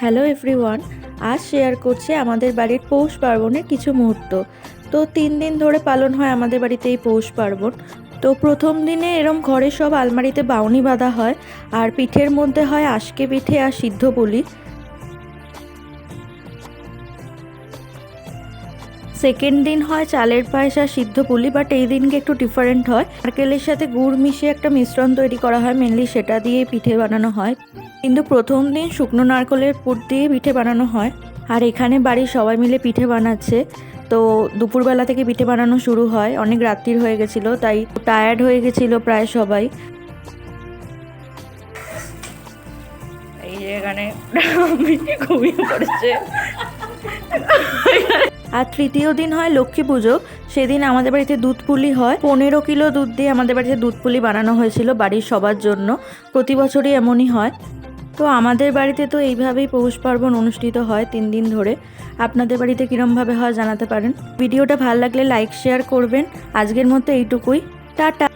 Hello everyone, আজ share করছি আমাদের বাড়ির পৌষ পার্বণের কিছু মুহূর্ত। তো 3 দিন ধরে পালন হয় আমাদের বাড়িতে এই পৌষ পার্বণ। তো প্রথম দিনে এরম ঘরে সব আলমারিতে বাউনি বাঁধা হয়, আর পিঠের মধ্যে হয় আশকে পিঠে আর সিদ্ধ পুলি। সেকেন্ড দিন হয় চালের পায়েস আর সিদ্ধ পুলি, বাট এই দিনকে একটু ডিফারেন্ট হয়। নারকেলের সাথে গুড় মিশিয়ে একটা মিশ্রণ তৈরি করা হয়, মেনলি সেটা দিয়ে পিঠে বানানো হয়। কিন্তু প্রথম দিন শুকনো নারকেলের পুর দিয়ে পিঠে বানানো হয়। আর এখানে বাড়ির সবাই মিলে পিঠে বানাচ্ছে। তো দুপুরবেলা থেকে পিঠে বানানো শুরু হয়, অনেক রাত্রির হয়ে গেছিলো, তাই টায়ার্ড হয়ে গেছিলো প্রায় সবাই। এই যে এখানে ঘুমিয়ে পড়েছে। আর তৃতীয় দিন হয় লক্ষ্মী পুজো। সেদিন আমাদের বাড়িতে দুধ পুলি হয়। 15 কিলো দুধ দিয়ে আমাদের বাড়িতে দুধ পুলি বানানো হয়েছিল বাড়ির সবার জন্য। প্রতি বছরই এমনই হয়। তো আমাদের বাড়িতে তো এইভাবেই পৌষ পার্বণ অনুষ্ঠিত হয় 3 দিন ধরে। আপনাদের বাড়িতে কীরমভাবে হয় জানাতে পারেন। ভিডিওটা ভালো লাগলে লাইক শেয়ার করবেন। আজকের মতো এইটুকুই। টাটা।